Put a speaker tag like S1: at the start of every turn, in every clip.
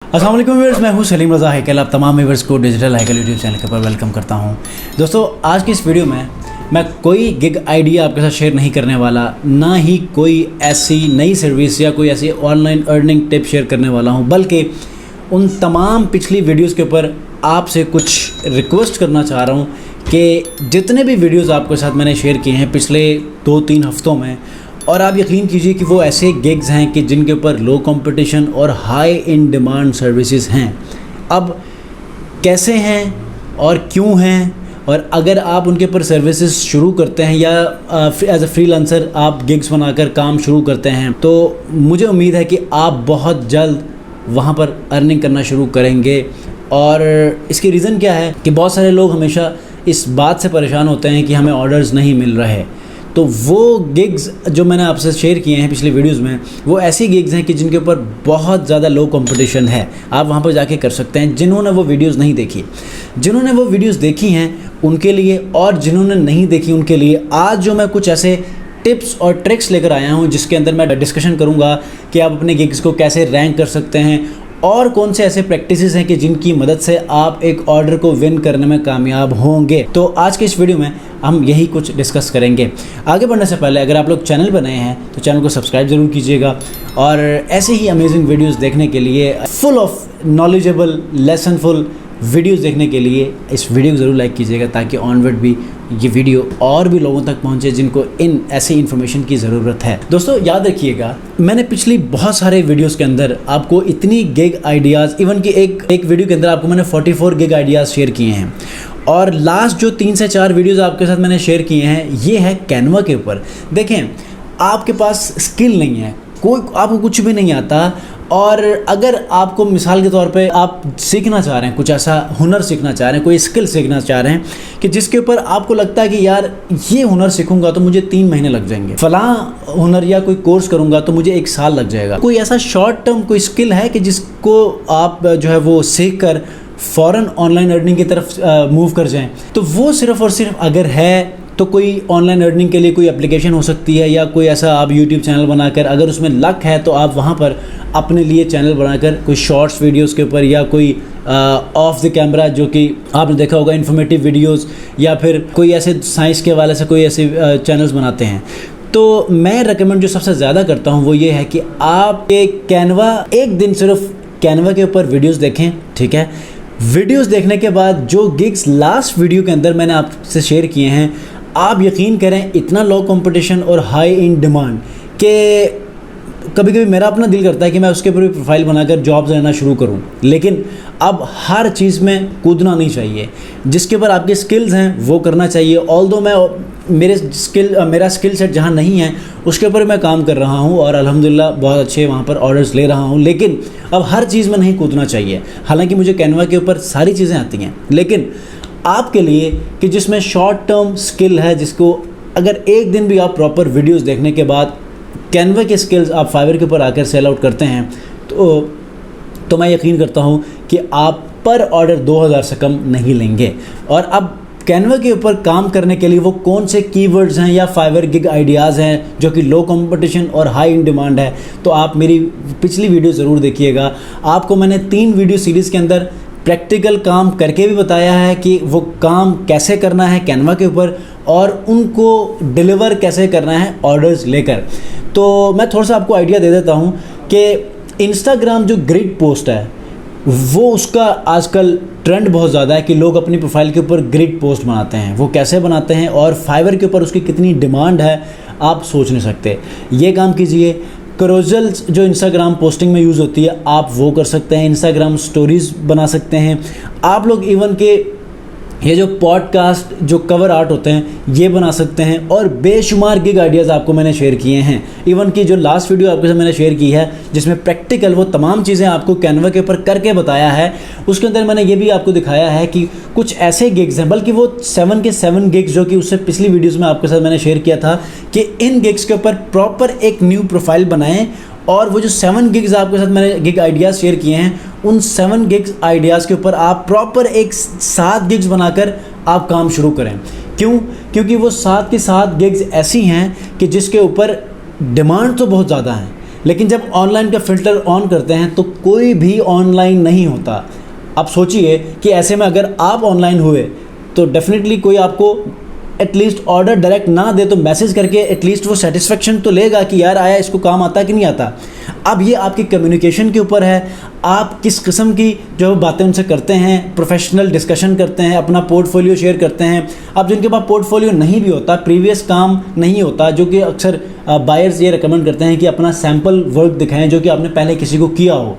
S1: अस्सलाम वालेकुम व्यूअर्स, मैं हूं सलीम रज़ा हैकल। आप तमाम व्यूअर्स को डिजिटल हैकल यूट्यूब चैनल के ऊपर वेलकम करता हूं। दोस्तों, आज की इस वीडियो में मैं कोई गिग आइडिया आपके साथ शेयर नहीं करने वाला, ना ही कोई ऐसी नई सर्विस या कोई ऐसी ऑनलाइन अर्निंग टिप शेयर करने वाला हूं, बल्कि उन तमाम पिछली वीडियोज़ के ऊपर आपसे कुछ रिक्वेस्ट करना चाह रहा हूँ कि जितने भी वीडियोज़ आपके साथ मैंने शेयर किए हैं पिछले 2-3 हफ्तों में, और आप यकीन कीजिए कि वो ऐसे गिग्स हैं कि जिनके ऊपर लो कंपटीशन और हाई इन डिमांड सर्विसेज हैं। अब कैसे हैं और क्यों हैं, और अगर आप उनके ऊपर सर्विसेज शुरू करते हैं या एज अ फ्रीलांसर आप गिग्स बनाकर काम शुरू करते हैं, तो मुझे उम्मीद है कि आप बहुत जल्द वहाँ पर अर्निंग करना शुरू करेंगे। और इसकी रीज़न क्या है कि बहुत सारे लोग हमेशा इस बात से परेशान होते हैं कि हमें ऑर्डर्स नहीं मिल रहे। तो वो गिग्स जो मैंने आपसे शेयर किए हैं पिछले वीडियोस में, वो ऐसी गिग्स हैं कि जिनके ऊपर बहुत ज़्यादा लो कंपटीशन है। आप वहाँ पर जाके कर सकते हैं। जिन्होंने वो वीडियोस नहीं देखी, जिन्होंने वो वीडियोस देखी हैं उनके लिए, और जिन्होंने नहीं देखी उनके लिए आज जो मैं कुछ ऐसे टिप्स और ट्रिक्स लेकर आया हूँ जिसके अंदर मैं डिस्कशन करूँगा कि आप अपने गिग्स को कैसे रैंक कर सकते हैं और कौन से ऐसे प्रैक्टिसेस हैं कि जिनकी मदद से आप एक ऑर्डर को विन करने में कामयाब होंगे। तो आज के इस वीडियो में हम यही कुछ डिस्कस करेंगे। आगे बढ़ने से पहले अगर आप लोग चैनल पर नए हैं तो चैनल को सब्सक्राइब ज़रूर कीजिएगा, और ऐसे ही अमेजिंग वीडियोस देखने के लिए, फुल ऑफ नॉलेजेबल लेसनफुल वीडियोस देखने के लिए इस वीडियो को ज़रूर लाइक कीजिएगा, ताकि ऑनवर्ड भी ये वीडियो और भी लोगों तक पहुंचे जिनको इन ऐसी इन्फॉर्मेशन की ज़रूरत है। दोस्तों, याद रखिएगा, मैंने पिछली बहुत सारे वीडियोस के अंदर आपको इतनी गिग आइडियाज़, इवन कि एक वीडियो के अंदर आपको मैंने 44 गिग आइडियाज़ शेयर किए हैं, और लास्ट जो 3 से 4 वीडियोज़ आपके साथ मैंने शेयर किए हैं ये है कैनवा के ऊपर। देखें, आपके पास स्किल नहीं है, आपको कुछ भी नहीं आता, और अगर आपको मिसाल के तौर पे आप सीखना चाह रहे हैं, कुछ ऐसा हुनर सीखना चाह रहे हैं, कोई स्किल सीखना चाह रहे हैं कि जिसके ऊपर आपको लगता है कि यार ये हुनर सीखूंगा तो मुझे 3 महीने लग जाएंगे, फलां हुनर या कोई कोर्स करूंगा तो मुझे 1 साल लग जाएगा, कोई ऐसा शॉर्ट टर्म कोई स्किल है कि जिसको आप जो है वो सीख कर फ़ौरन ऑनलाइन अर्निंग की तरफ मूव कर जाएँ, तो वो सिर्फ़ और सिर्फ अगर है तो कोई ऑनलाइन अर्निंग के लिए कोई एप्लीकेशन हो सकती है, या कोई ऐसा आप यूट्यूब चैनल बनाकर, अगर उसमें लक है तो आप वहाँ पर अपने लिए चैनल बनाकर कोई शॉर्ट्स वीडियोस के ऊपर, या कोई ऑफ द कैमरा जो कि आपने देखा होगा इन्फॉर्मेटिव वीडियोस, या फिर कोई ऐसे साइंस के हवाले से कोई ऐसे चैनल्स बनाते हैं। तो मैं रेकमेंड जो सबसे ज़्यादा करता हूँ वो ये है कि आप कैनवा, एक दिन सिर्फ कैनवा के ऊपर वीडियोस देखें, ठीक है। वीडियोस देखने के बाद जो गिग्स लास्ट वीडियो के अंदर मैंने आपसे शेयर किए हैं, आप यकीन करें इतना लो कंपटीशन और हाई इन डिमांड कि कभी कभी मेरा अपना दिल करता है कि मैं उसके ऊपर भी प्रोफाइल बनाकर जॉब्स लेना शुरू करूं। लेकिन अब हर चीज़ में कूदना नहीं चाहिए, जिसके ऊपर आपके स्किल्स हैं वो करना चाहिए। ऑल्दो मेरा स्किल सेट जहां नहीं है उसके ऊपर मैं काम कर रहा हूं, और अल्हम्दुलिल्लाह बहुत अच्छे वहां पर ऑर्डर्स ले रहा हूं, लेकिन अब हर चीज़ में नहीं कूदना चाहिए। हालांकि मुझे कैनवा के ऊपर सारी चीज़ें आती हैं, लेकिन आपके लिए कि जिसमें शॉर्ट टर्म स्किल है, जिसको अगर एक दिन भी आप प्रॉपर वीडियोस देखने के बाद कैनवा के स्किल्स आप फाइवर के ऊपर आकर सेल आउट करते हैं, तो मैं यकीन करता हूं कि आप पर ऑर्डर 2000 से कम नहीं लेंगे। और अब कैनवा के ऊपर काम करने के लिए वो कौन से कीवर्ड्स हैं या फाइवर गिग आइडियाज़ हैं जो कि लो कंपटीशन और हाई इन डिमांड है, तो आप मेरी पिछली वीडियो ज़रूर देखिएगा। आपको मैंने 3 वीडियो सीरीज़ के अंदर प्रैक्टिकल काम करके भी बताया है कि वो काम कैसे करना है कैनवा के ऊपर, और उनको डिलीवर कैसे करना है ऑर्डर्स लेकर। तो मैं थोड़ा सा आपको आइडिया दे देता हूँ कि इंस्टाग्राम जो ग्रिड पोस्ट है वो उसका आजकल ट्रेंड बहुत ज़्यादा है कि लोग अपनी प्रोफाइल के ऊपर ग्रिड पोस्ट बनाते हैं। वो कैसे बनाते हैं और फाइवर के ऊपर उसकी कितनी डिमांड है आप सोच नहीं सकते। ये काम कीजिए। करोजल्स जो इंस्टाग्राम पोस्टिंग में यूज़ होती है आप वो कर सकते हैं। इंस्टाग्राम स्टोरीज़ बना सकते हैं आप लोग। इवन के ये जो पॉडकास्ट जो कवर आर्ट होते हैं ये बना सकते हैं, और बेशुमार गिग आइडियाज़ आपको मैंने शेयर किए हैं। इवन कि जो लास्ट वीडियो आपके साथ मैंने शेयर की है जिसमें प्रैक्टिकल वो तमाम चीज़ें आपको कैनवा के ऊपर करके बताया है, उसके अंदर मैंने ये भी आपको दिखाया है कि कुछ ऐसे गिग्स हैं, बल्कि वो 7 के 7 गिग्स जो कि उससे पिछली वीडियोज़ में आपके साथ मैंने शेयर किया था कि इन गिग्स के ऊपर प्रॉपर एक न्यू प्रोफाइल बनाएं, और वो जो 7 गिग्स आपके साथ मैंने गिग आइडियाज़ शेयर किए हैं उन 7 गिग्स आइडियाज़ के ऊपर आप प्रॉपर एक 7 गिग्स बनाकर आप काम शुरू करें। क्यों? क्योंकि वो 7 की 7 गिग्स ऐसी हैं कि जिसके ऊपर डिमांड तो बहुत ज़्यादा है, लेकिन जब ऑनलाइन का फ़िल्टर ऑन करते हैं तो कोई भी ऑनलाइन नहीं होता। आप सोचिए कि ऐसे में अगर आप ऑनलाइन हुए तो डेफिनेटली कोई आपको एटलीस्ट ऑर्डर डायरेक्ट ना दे तो मैसेज करके एटलीस्ट वो सेटिस्फेक्शन तो लेगा कि यार आया, इसको काम आता कि नहीं आता। अब ये आपकी कम्युनिकेशन के ऊपर है, आप किस किस्म की जो बातें उनसे करते हैं, प्रोफेशनल डिस्कशन करते हैं, अपना पोर्टफोलियो शेयर करते हैं। अब जिनके पास पोर्टफोलियो नहीं भी होता, प्रीवियस काम नहीं होता, जो कि अक्सर बायर्स ये रिकमेंड करते हैं कि अपना सैम्पल वर्क दिखाएं जो कि आपने पहले किसी को किया हो।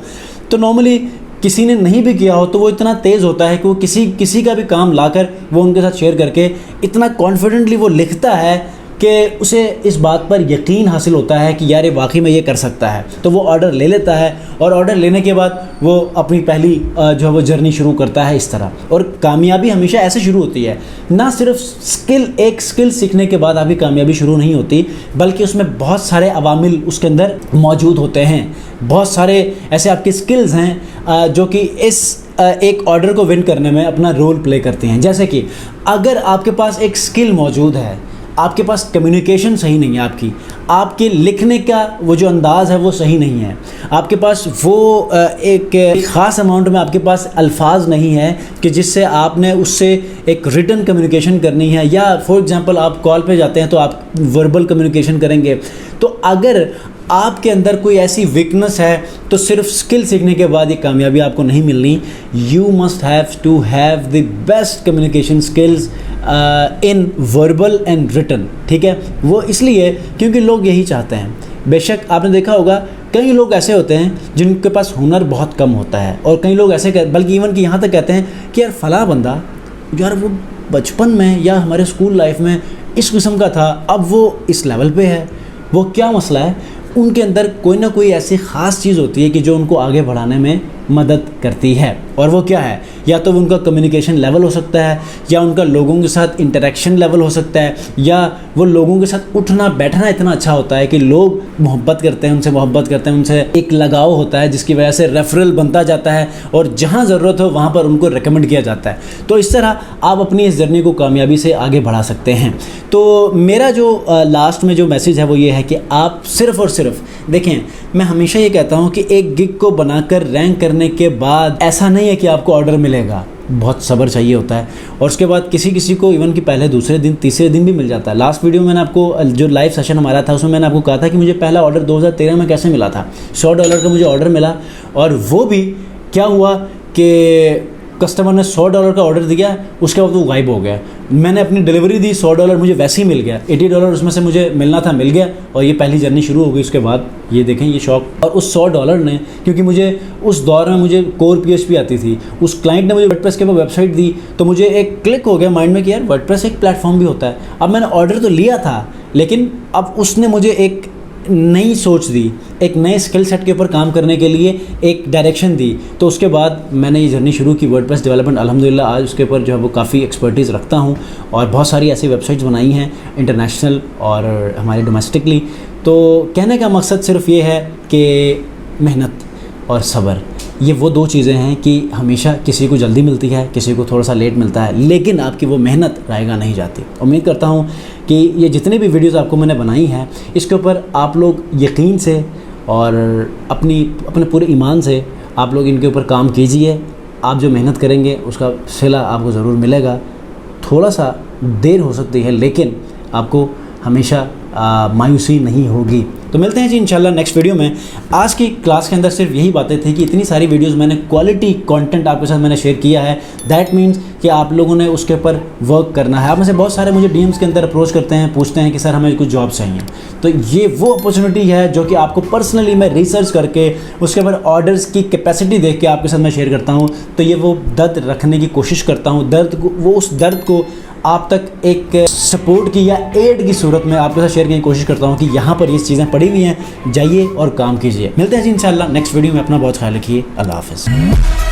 S1: तो नॉर्मली किसी ने नहीं भी किया हो तो वो इतना तेज़ होता है कि वो किसी का भी काम लाकर वो उनके साथ शेयर करके इतना कॉन्फिडेंटली वो लिखता है कि उसे इस बात पर यकीन हासिल होता है कि यार ये वाकई में ये कर सकता है। तो वो ऑर्डर ले लेता है और ऑर्डर लेने के बाद वो अपनी पहली जो है वो जर्नी शुरू करता है इस तरह। और कामयाबी हमेशा ऐसे शुरू होती है, ना सिर्फ एक स्किल सीखने के बाद आपकी कामयाबी शुरू नहीं होती, बल्कि उसमें बहुत सारे अवामिल उसके अंदर मौजूद होते हैं। बहुत सारे ऐसे आपके स्किल्स हैं जो कि इस एक ऑर्डर को विन करने में अपना रोल प्ले करते हैं। जैसे कि अगर आपके पास एक स्किल मौजूद है, आपके पास कम्युनिकेशन सही नहीं है, आपके लिखने का वो जो अंदाज़ है वो सही नहीं है, आपके पास वो एक ख़ास अमाउंट में आपके पास अल्फाज नहीं है कि जिससे आपने उससे एक रिटन कम्युनिकेशन करनी है, या फॉर एग्ज़ाम्पल आप कॉल पे जाते हैं तो आप वर्बल कम्युनिकेशन करेंगे। तो अगर आपके अंदर कोई ऐसी वीकनेस है तो सिर्फ स्किल सीखने के बाद ये कामयाबी आपको नहीं मिलनी। You must have to have the best communication skills in verbal and written, ठीक है। वो इसलिए क्योंकि लोग यही चाहते हैं। बेशक आपने देखा होगा कई लोग ऐसे होते हैं जिनके पास हुनर बहुत कम होता है, और कई लोग ऐसे बल्कि इवन कि यहाँ तक कहते हैं कि यार फला बंदा यार वो बचपन में या हमारे स्कूल लाइफ में इस किस्म का था, अब वो इस लेवल पे है। वो क्या मसला है? उनके अंदर कोई ना कोई ऐसी ख़ास चीज़ होती है कि जो उनको आगे बढ़ाने में मदद करती है। और वो क्या है? या तो उनका कम्युनिकेशन लेवल हो सकता है, या उनका लोगों के साथ इंटरेक्शन लेवल हो सकता है, या वो लोगों के साथ उठना बैठना इतना अच्छा होता है कि लोग मोहब्बत करते हैं, उनसे एक लगाव होता है जिसकी वजह से रेफरल बनता जाता है और जहाँ ज़रूरत हो वहाँ पर उनको रिकमेंड किया जाता है। तो इस तरह आप अपनी इस जर्नी को कामयाबी से आगे बढ़ा सकते हैं। तो मेरा जो लास्ट में जो मैसेज है वो ये है कि आप सिर्फ़ और सिर्फ देखें, मैं हमेशा ये कहता हूँ कि एक गिग को बनाकर रैंक करने के बाद ऐसा नहीं है कि आपको ऑर्डर मिलेगा, बहुत सब्र चाहिए होता है। और उसके बाद किसी को इवन कि पहले दूसरे दिन तीसरे दिन भी मिल जाता है। लास्ट वीडियो में मैंने आपको जो लाइव सेशन हमारा था उसमें मैंने आपको कहा था कि मुझे पहला ऑर्डर 2013 में कैसे मिला था। $100 का मुझे ऑर्डर मिला, और वो भी क्या हुआ कि कस्टमर ने $100 का ऑर्डर दिया, उसके बाद वो गायब हो गया। मैंने अपनी डिलीवरी दी, $100 मुझे वैसे ही मिल गया, $80 उसमें से मुझे मिलना था, मिल गया, और ये पहली जर्नी शुरू हो गई। उसके बाद ये देखें ये शौक, और उस $100 ने, क्योंकि मुझे उस दौर में मुझे कोर PHP आती थी, उस क्लाइंट ने मुझे वर्डप्रेस के ऊपर वेबसाइट दी, तो मुझे एक क्लिक हो गया माइंड में कि यार वर्डप्रेस एक प्लेटफॉर्म भी होता है। अब मैंने ऑर्डर तो लिया था, लेकिन अब उसने मुझे एक नई सोच दी, एक नए स्किल सेट के ऊपर काम करने के लिए एक डायरेक्शन दी। तो उसके बाद मैंने ये जर्नी शुरू की वर्डप्रेस डेवलपमेंट। अल्हम्दुलिल्लाह आज उसके ऊपर जो है वो काफ़ी एक्सपर्टीज़ रखता हूँ, और बहुत सारी ऐसी वेबसाइट्स बनाई हैं इंटरनेशनल और हमारे डोमेस्टिकली। तो कहने का मकसद सिर्फ ये है कि मेहनत और सब्र, ये वो दो चीज़ें हैं कि हमेशा किसी को जल्दी मिलती है, किसी को थोड़ा सा लेट मिलता है, लेकिन आपकी वो मेहनत रायगा नहीं जाती। उम्मीद करता हूँ कि ये जितने भी वीडियोस आपको मैंने बनाई हैं इसके ऊपर आप लोग यकीन से और अपने पूरे ईमान से आप लोग इनके ऊपर काम कीजिए। आप जो मेहनत करेंगे उसका सिला आपको ज़रूर मिलेगा। थोड़ा सा देर हो सकती है, लेकिन आपको हमेशा मायूसी नहीं होगी। तो मिलते हैं जी इंशाल्लाह नेक्स्ट वीडियो में। आज की क्लास के अंदर सिर्फ यही बातें थी कि इतनी सारी वीडियोस मैंने क्वालिटी कंटेंट आपके साथ मैंने शेयर किया है। दैट मीन्स कि आप लोगों ने उसके ऊपर वर्क करना है। आप में से बहुत सारे मुझे DMs के अंदर अप्रोच करते हैं, पूछते हैं कि सर हमें कुछ जॉब चाहिए। तो ये वो अपॉर्चुनिटी है जो कि आपको पर्सनली मैं रिसर्च करके उसके ऊपर ऑर्डर्स की कैपेसिटी देख के आपके साथ मैं शेयर करता हूँ। तो ये वो दर्द रखने की कोशिश करता हूँ, उस दर्द को आप तक एक सपोर्ट की या एड की सूरत में आपके साथ शेयर करने की कोशिश करता हूँ कि यहाँ पर ये चीज़ें पड़ी हुई हैं, जाइए और काम कीजिए। मिलते हैं जी इंशाल्लाह नेक्स्ट वीडियो में। अपना बहुत ख्याल रखिए। अल्लाह हाफ़िज़।